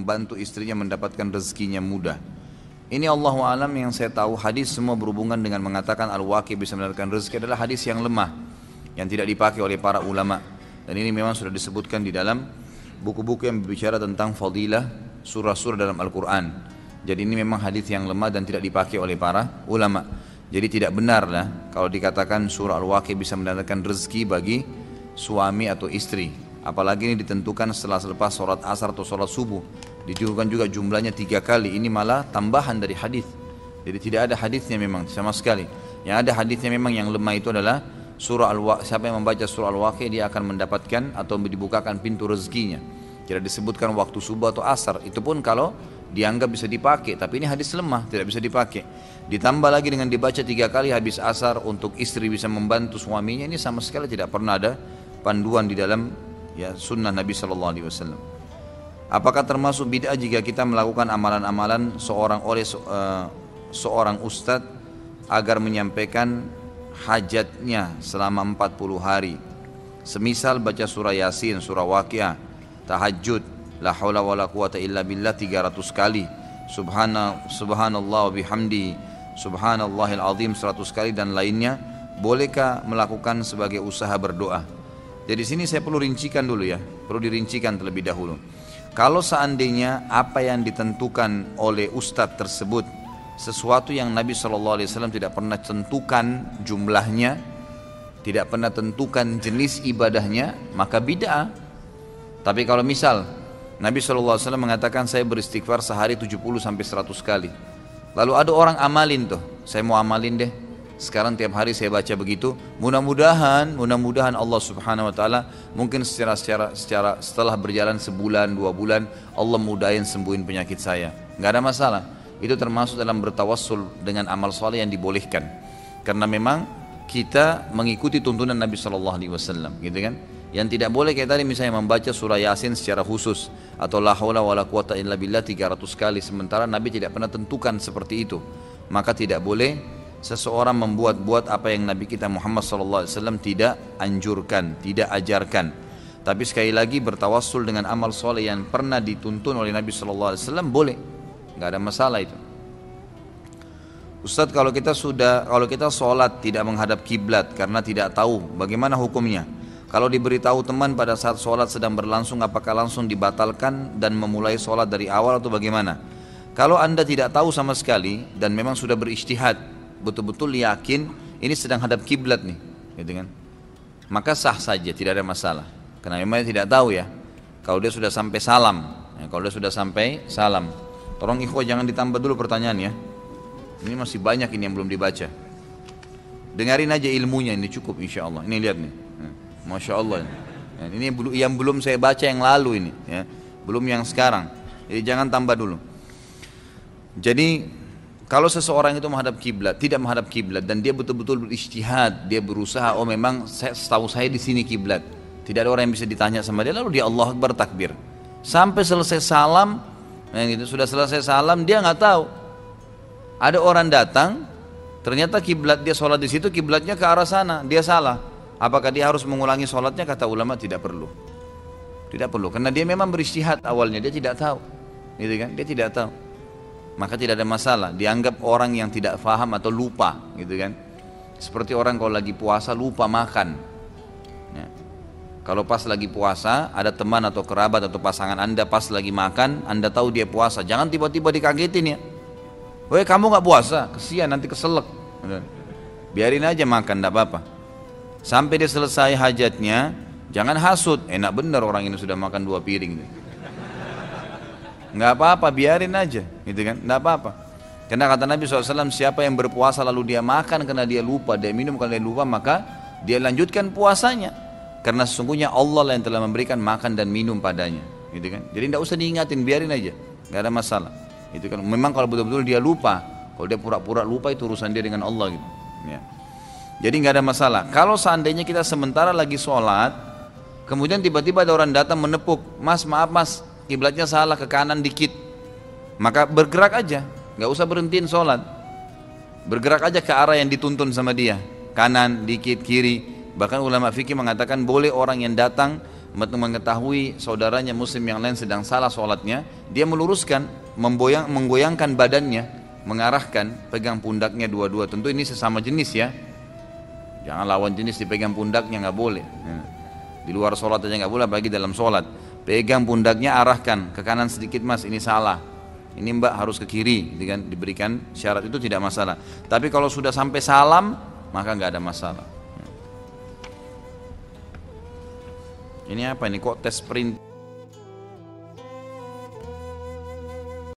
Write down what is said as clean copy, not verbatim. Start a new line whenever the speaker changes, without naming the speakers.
membantu istrinya mendapatkan rezekinya mudah. Ini Allahu alam yang saya tahu, hadis semua berhubungan dengan mengatakan al-waqi bisa mendapatkan rezeki adalah hadis yang lemah, yang tidak dipakai oleh para ulama. Dan ini memang sudah disebutkan di dalam buku-buku yang berbicara tentang fadilah surah-surah dalam Al-Quran. Jadi ini memang hadis yang lemah dan tidak dipakai oleh para ulama. Jadi tidak benar lah kalau dikatakan surah Al-Waqi bisa mendatangkan rezeki bagi suami atau istri. Apalagi ini ditentukan setelah selepas sholat asar atau sholat subuh. Ditentukan juga jumlahnya 3 kali. Ini malah tambahan dari hadis. Jadi tidak ada hadisnya memang sama sekali. Yang ada hadisnya memang yang lemah itu adalah surah Al-Waqi. Siapa yang membaca surah Al-Waqi dia akan mendapatkan atau dibukakan pintu rezekinya. Tidak disebutkan waktu subuh atau asar. Itu pun kalau dianggap bisa dipakai. Tapi ini hadis lemah, tidak bisa dipakai. Ditambah lagi dengan dibaca 3 kali habis asar untuk istri bisa membantu suaminya. Ini sama sekali tidak pernah ada panduan di dalam sunnah Nabi SAW. Apakah termasuk bid'ah jika kita melakukan amalan-amalan seorang ustadz agar menyampaikan hajatnya selama 40 hari? Semisal baca surah Yasin, surah Waqiah, tahajud, la haula wala quwata illa billah 300 kali, subhanallah wa bihamdi, subhanallahil azim 100 kali dan lainnya. Bolehkah melakukan sebagai usaha berdoa? Jadi sini saya perlu rincikan dulu ya, perlu dirincikan terlebih dahulu. Kalau seandainya apa yang ditentukan oleh ustadz tersebut sesuatu yang Nabi SAW tidak pernah tentukan jumlahnya, tidak pernah tentukan jenis ibadahnya, maka bid'ah. Tapi kalau misal Nabi SAW mengatakan saya beristighfar sehari 70-100 kali, lalu ada orang amalin tuh, saya mau amalin deh, sekarang tiap hari saya baca begitu, mudah-mudahan Allah Subhanahu Wa Taala mungkin secara setelah berjalan sebulan 2 bulan Allah mudahin sembuhin penyakit saya, nggak ada masalah. Itu termasuk dalam bertawassul dengan amal soleh yang dibolehkan, karena memang kita mengikuti tuntunan Nabi SAW, gitu kan? Yang tidak boleh kayak tadi misalnya membaca surah Yasin secara khusus atau la haula wala quwata illa billah 300 kali sementara Nabi tidak pernah tentukan seperti itu. Maka tidak boleh seseorang membuat-buat apa yang Nabi kita Muhammad SAW tidak anjurkan, tidak ajarkan. Tapi sekali lagi bertawassul dengan amal soleh yang pernah dituntun oleh Nabi SAW boleh, nggak ada masalah itu. Ustadz, kalau kita sholat tidak menghadap kiblat karena tidak tahu, bagaimana hukumnya? Kalau diberitahu teman pada saat sholat sedang berlangsung, apakah langsung dibatalkan dan memulai sholat dari awal atau bagaimana? Kalau anda tidak tahu sama sekali dan memang sudah berijtihad, betul-betul yakin ini sedang hadap kiblat nih, gitu kan? Maka sah saja, tidak ada masalah. Karena memang tidak tahu ya. Kalau dia sudah sampai salam, tolong ikhwah jangan ditambah dulu pertanyaan ya. Ini masih banyak ini yang belum dibaca. Dengarin aja ilmunya, ini cukup insya Allah. Ini lihat nih. Masya Allah, ini yang belum saya baca yang lalu ini, ya, belum yang sekarang. Jadi jangan tambah dulu. Jadi kalau seseorang itu tidak menghadap kiblat dan dia betul-betul berijtihad, dia berusaha, oh memang setahu saya di sini kiblat. Tidak ada orang yang bisa ditanya sama dia, lalu dia Allah Akbar takbir. Sampai selesai salam, sudah selesai salam dia nggak tahu. Ada orang datang, ternyata kiblat dia sholat di situ, kiblatnya ke arah sana, dia salah. Apakah dia harus mengulangi sholatnya? Kata ulama tidak perlu. Tidak perlu, karena dia memang berijtihad awalnya, dia tidak tahu, gitu kan? Dia tidak tahu, maka tidak ada masalah. Dianggap orang yang tidak faham atau lupa, gitu kan? Seperti orang kalau lagi puasa lupa makan. Ya. Kalau pas lagi puasa, ada teman atau kerabat atau pasangan anda pas lagi makan, anda tahu dia puasa, jangan tiba-tiba dikagetin ya. Woi kamu nggak puasa, kesian nanti keselak. Biarin aja makan, tidak apa-apa. Sampai dia selesai hajatnya, jangan hasut, enak bener orang ini sudah makan 2 piring. Nggak apa-apa, biarin aja, gitu kan? Nggak apa-apa. Karena kata Nabi SAW, siapa yang berpuasa lalu dia makan karena dia lupa, dia minum karena dia lupa, maka dia lanjutkan puasanya. Karena sesungguhnya Allah yang telah memberikan makan dan minum padanya, gitu kan? Jadi nggak usah diingatin, biarin aja, nggak ada masalah. Itu kan? Memang kalau betul-betul dia lupa, kalau dia pura-pura lupa itu urusan dia dengan Allah, gitu. Ya. Jadi nggak ada masalah. Kalau seandainya kita sementara lagi sholat, kemudian tiba-tiba ada orang datang menepuk, mas maaf mas, kiblatnya salah ke kanan dikit, maka bergerak aja, nggak usah berhentiin sholat, bergerak aja ke arah yang dituntun sama dia, kanan dikit, kiri. Bahkan ulama fikih mengatakan boleh orang yang datang mengetahui saudaranya muslim yang lain sedang salah sholatnya, dia meluruskan, menggoyangkan badannya, mengarahkan, pegang pundaknya dua-dua. Tentu ini sesama jenis ya, jangan lawan jenis dipegang pundaknya, nggak boleh. Di luar sholat aja nggak boleh, apalagi dalam sholat. Pegang pundaknya, arahkan ke kanan sedikit, mas ini salah, ini mbak harus ke kiri, gitu kan? Diberikan syarat, itu tidak masalah. Tapi kalau sudah sampai salam, maka nggak ada masalah. Ini apa ini, kok tes print